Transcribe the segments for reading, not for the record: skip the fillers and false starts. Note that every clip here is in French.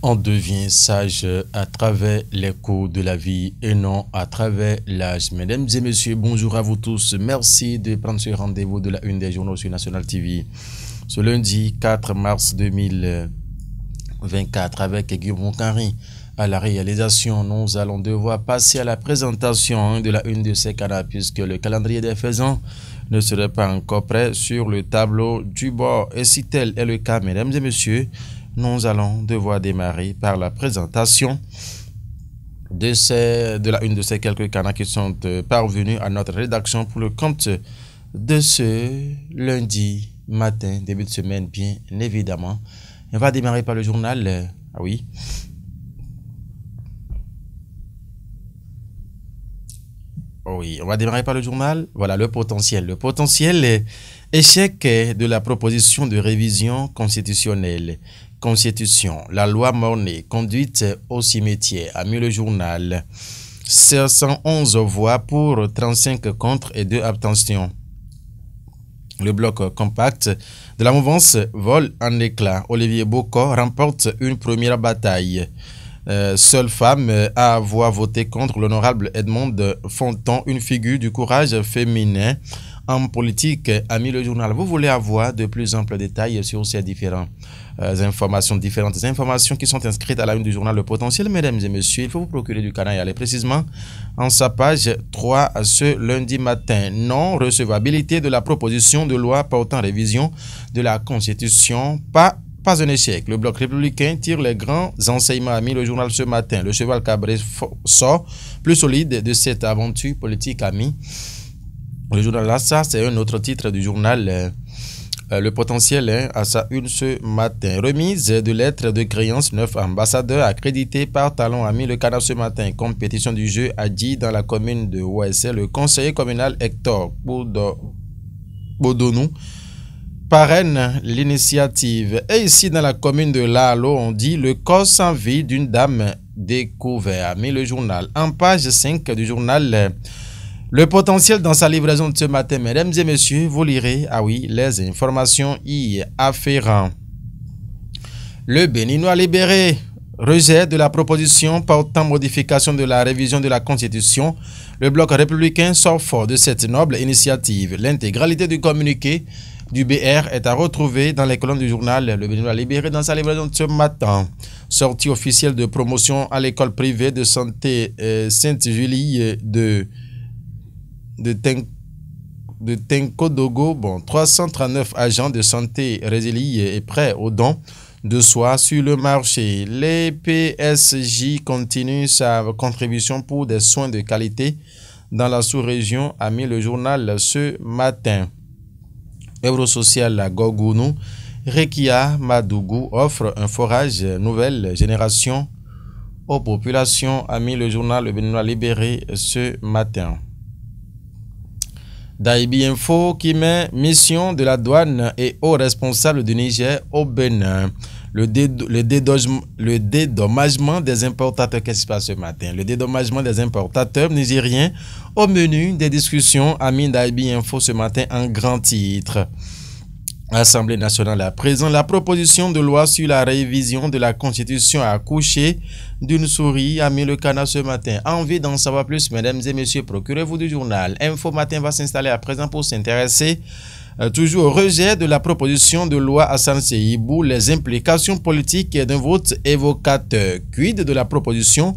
On devient sage à travers les cours de la vie et non à travers l'âge. Mesdames et messieurs, bonjour à vous tous. Merci de prendre ce rendez-vous de la une des journaux sur National TV. Ce lundi 4 mars 2024 avec Guillaume Henry à la réalisation. Nous allons devoir passer à la présentation de la une de ces canaux puisque le calendrier des faisans ne serait pas encore prêt sur le tableau du bord. Et si tel est le cas, mesdames et messieurs, nous allons devoir démarrer par la présentation de la une de ces quelques canaux qui sont parvenus à notre rédaction pour le compte de ce lundi matin, début de semaine, bien évidemment. On va démarrer par le journal. Ah oui. Oui, on va démarrer par le journal. Voilà, le potentiel. Le potentiel est échec de la proposition de révision constitutionnelle. Constitution, la loi Mornay, conduite au cimetière, a mis le journal. 111 voix pour, 35 contre et 2 abstentions. Le bloc compact de la mouvance vole en éclats. Olivier Bocor remporte une première bataille. Seule femme à avoir voté contre l'honorable Edmond Fonton, une figure du courage féminin en politique, a mis le journal. Vous voulez avoir de plus amples détails sur ces différentes informations qui sont inscrites à la une du journal Le Potentiel, mesdames et messieurs, il faut vous procurer du canal et aller précisément en sa page 3 ce lundi matin. Non-recevabilité de la proposition de loi portant révision de la Constitution, pas un échec. Le bloc républicain tire les grands enseignements, a mis le journal ce matin. Le cheval cabré sort plus solide de cette aventure politique, a mis le journal. Là, ça, c'est un autre titre du journal Le Potentiel à sa une ce matin. Remise de lettres de créance, 9 ambassadeurs accrédités par talon, a mis le canal ce matin. Compétition du jeu a dit dans la commune de OSL. Le conseiller communal Hector Bodonou parraine l'initiative. Et ici, dans la commune de Lalo, on dit le corps sans vie d'une dame découvert. Mais le journal, en page 5 du journal Le Potentiel, dans sa livraison de ce matin, mesdames et messieurs, vous lirez, ah oui, les informations y afférentes. Le Béninois libéré, rejet de la proposition portant modification de la révision de la Constitution. Le bloc républicain sort fort de cette noble initiative. L'intégralité du communiqué du BR est à retrouver dans les colonnes du journal Le Béninois libéré dans sa livraison de ce matin. Sortie officielle de promotion à l'école privée de santé Sainte-Julie de Tenkodogo. Bon, 339 agents de santé résiliés et prêts aux dons de soi sur le marché. Les PSG continuent sa contribution pour des soins de qualité dans la sous-région, a mis le journal ce matin. Œuvre sociale à Gogounou, Rekia Madougou offre un forage nouvelle génération aux populations, a mis le journal Le Béninois libéré ce matin. Daibi Info qui met mission de la douane et aux responsables du Niger au Bénin. Le dédommagement des importateurs, qu'est-ce qui se passe ce matin? Le dédommagement des importateurs nigériens au menu des discussions, a mis Daibi Info ce matin en grand titre. L'Assemblée nationale à présent, la proposition de loi sur la révision de la Constitution a accouché d'une souris, a mis le canal ce matin. Envie d'en savoir plus, mesdames et messieurs, procurez-vous du journal. Info Matin va s'installer à présent pour s'intéresser toujours au rejet de la proposition de loi à Sansé-Ibou, les implications politiques d'un vote évocateur. Quid de la proposition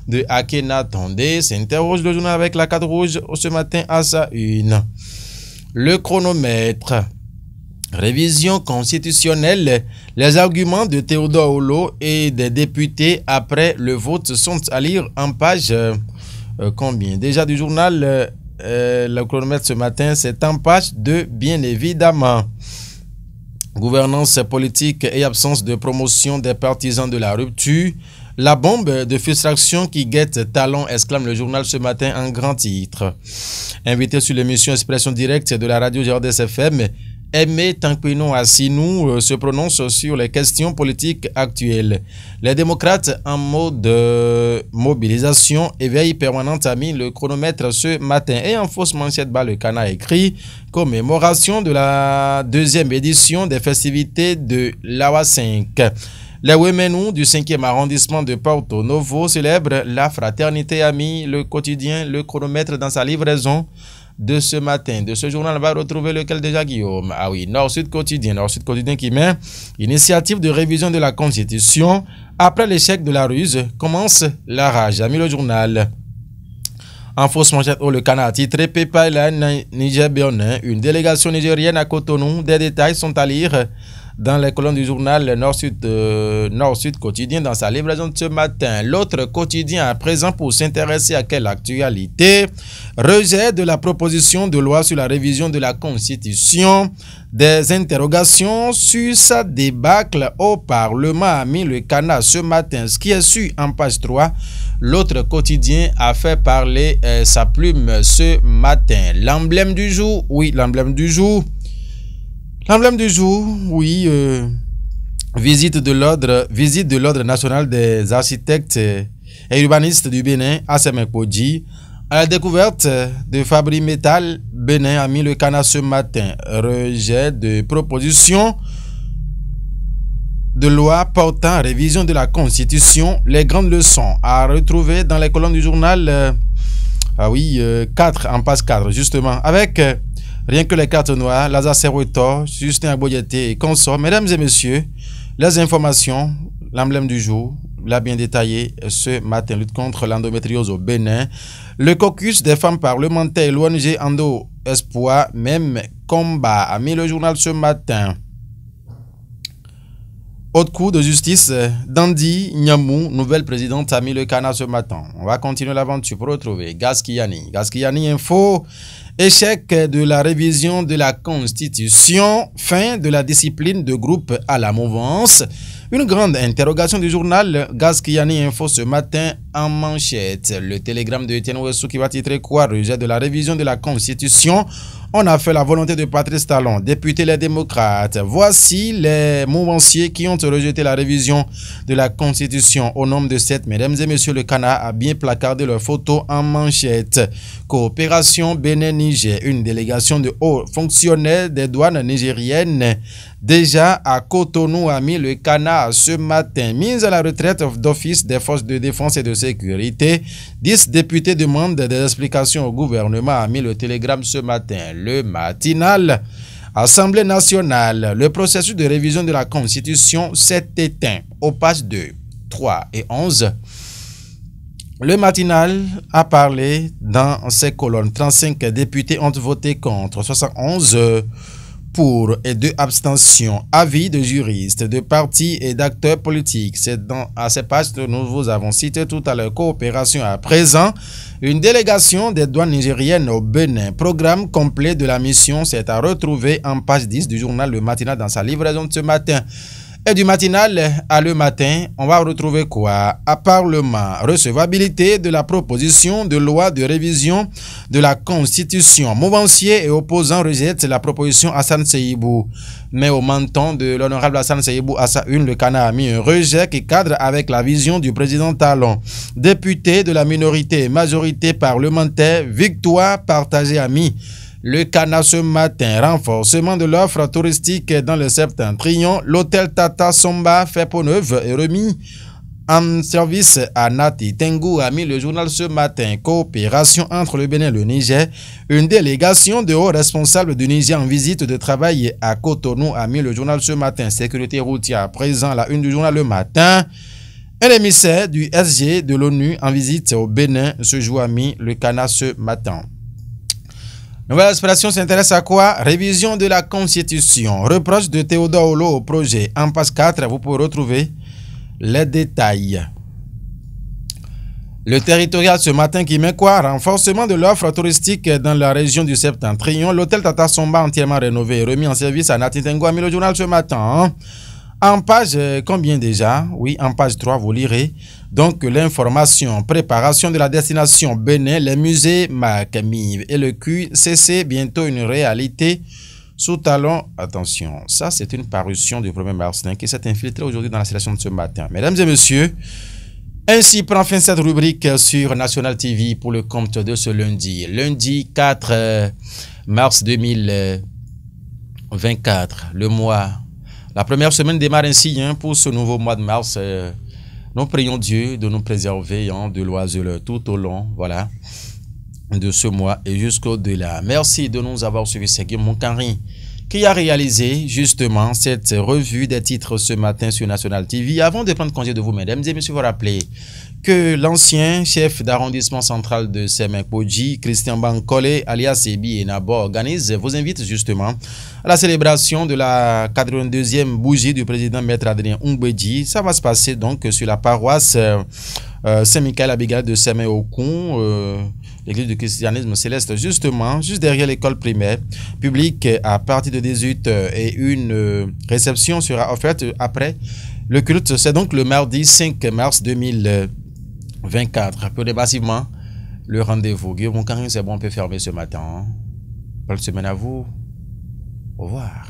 de Akena Tondé, s'interroge le journal avec la carte rouge ce matin à sa une. Le chronomètre. Révision constitutionnelle, les arguments de Théodore Olo et des députés après le vote sont à lire en page combien? Déjà du journal le chronomètre ce matin, c'est en page 2 bien évidemment. Gouvernance politique et absence de promotion des partisans de la rupture. La bombe de frustration qui guette Talon, exclame le journal ce matin en grand titre. Invité sur l'émission Expression Directe de la radio GRDS FM, Aimé Tankpino Assinou se prononce sur les questions politiques actuelles. Les démocrates en mode mobilisation, éveil permanente, a mis le chronomètre ce matin. Et en fausse manchette bas, le Cana écrit commémoration de la 2e édition des festivités de l'Awa 5. Les Ouémenous du 5e arrondissement de Porto Novo célèbrent la fraternité amie, le quotidien, le chronomètre dans sa livraison de ce matin. De ce journal, on va retrouver lequel déjà, Guillaume? Ah oui, Nord-Sud Quotidien qui met initiative de révision de la Constitution. Après l'échec de la ruse, commence la rage. A mis le journal. En fausse manchette, le Canard a titré Pipeline Niger-Bénin, une délégation nigérienne à Cotonou. Des détails sont à lire dans les colonnes du journal Nord-Sud Quotidien dans sa livraison de ce matin. L'autre quotidien à présent pour s'intéresser à quelle actualité? Rejet de la proposition de loi sur la révision de la Constitution. Des interrogations sur sa débâcle au Parlement a mis le Canard ce matin. Ce qui est su en page 3. L'autre quotidien a fait parler sa plume ce matin. L'emblème du jour, oui, l'emblème du jour. L'emblème du jour, oui, visite de l'Ordre national des architectes et urbanistes du Bénin à Semenkodji. À la découverte de Fabri Metal, Bénin a mis le Canard ce matin. Rejet de proposition de loi portant révision de la Constitution. Les grandes leçons à retrouver dans les colonnes du journal 4, en page 4, justement, avec rien que les cartes noires, Lazare Serwetor, Justin Aboyete et consorts. Mesdames et messieurs, les informations, l'emblème du jour, l'a bien détaillé ce matin. Lutte contre l'endométriose au Bénin. Le caucus des femmes parlementaires et l'ONG Endo Espoir, même combat, a mis le journal ce matin. Haute Cour de justice, Dandi Nyamou, nouvelle présidente, a mis le Canard ce matin. On va continuer l'aventure pour retrouver Gaskiani. Gaskiani Info, échec de la révision de la Constitution, fin de la discipline de groupe à la mouvance. Une grande interrogation du journal Gaskiani Info ce matin en manchette. Le télégramme de Etienne Ouessou qui va titrer quoi? Rejet de la révision de la Constitution. On a fait la volonté de Patrice Talon, député les démocrates. Voici les mouvanciers qui ont rejeté la révision de la Constitution. Au nombre de 7, mesdames et messieurs, le Canard a bien placardé leur photo en manchette. Coopération Bénin-Niger, une délégation de hauts fonctionnaires des douanes nigériennes déjà à Cotonou a mis le Canard ce matin. Mise à la retraite d'office des forces de défense et de sécurité, 10 députés demandent des explications au gouvernement a mis le télégramme ce matin. Le matinal, Assemblée nationale, le processus de révision de la Constitution s'est éteint aux pages 2, 3 et 11. Le matinal a parlé dans ses colonnes. 35 députés ont voté contre, 71 pour et 2 abstentions. Avis de juristes, de partis et d'acteurs politiques. C'est à ces pages que nous vous avons cité tout à l'heure. Coopération à présent. Une délégation des douanes nigériennes au Bénin. Programme complet de la mission, c'est à retrouver en page 10 du journal Le Matinal dans sa livraison de ce matin. Et du matinal à le matin, on va retrouver quoi? À Parlement, recevabilité de la proposition de loi de révision de la Constitution. Mouvancier et opposants rejettent la proposition Hassan Seibou. Mais au menton de l'honorable Hassan Seibou à sa une, le Canard a mis un rejet qui cadre avec la vision du président Talon. Député de la minorité et majorité parlementaire, victoire partagée a mis le Canard ce matin. Renforcement de l'offre touristique dans le Septentrion. L'hôtel Tata Somba fait peau neuve et remis en service à Nati Tengu a mis le journal ce matin. Coopération entre le Bénin et le Niger. Une délégation de hauts responsables du Niger en visite de travail à Cotonou a mis le journal ce matin. Sécurité routière présent à la une du journal le matin. Un émissaire du SG de l'ONU en visite au Bénin ce jour a mis le Canard ce matin. Nouvelle Inspiration s'intéresse à quoi? Révision de la Constitution. Reproche de Théodore Olo au projet. En page 4, vous pouvez retrouver les détails. Le territorial ce matin qui met quoi? Renforcement de l'offre touristique dans la région du Septentrion. L'hôtel Tata Somba entièrement rénové et remis en service à Nati Tengu a mis le journal ce matin. En page, combien déjà? Oui, en page 3, vous lirez. Donc, l'information, préparation de la destination Bénin, les musées MACMIV et le QCC, bientôt une réalité sous talon. Attention, ça c'est une parution du 1er mars qui s'est infiltrée aujourd'hui dans la sélection de ce matin. Mesdames et messieurs, ainsi prend fin cette rubrique sur National TV pour le compte de ce lundi. Lundi 4 mars 2024, le mois La première semaine démarre ainsi hein, pour ce nouveau mois de mars. Nous prions Dieu de nous préserver hein, de l'oiseleur tout au long, voilà, de ce mois et jusqu'au-delà. Merci de nous avoir suivis. C'est Guillaume Moncari qui a réalisé justement cette revue des titres ce matin sur National TV. Avant de prendre congé de vous, mesdames et messieurs, vous rappelez que l'ancien chef d'arrondissement central de Semenkoji, Christian Bankole, alias Ebi Enabo, vous invite justement à la célébration de la 82e bougie du président Maître Adrien Ungbeji. Ça va se passer donc sur la paroisse Saint-Michael Abigail de Semen-Okun, l'église du christianisme céleste, justement, juste derrière l'école primaire publique à partir de 18 et une réception sera offerte après le culte. C'est donc le mardi 5 mars 2024. Appelez massivement le rendez-vous. Guillaume Moncari, c'est bon, on peut fermer ce matin. Bonne semaine à vous. Au revoir.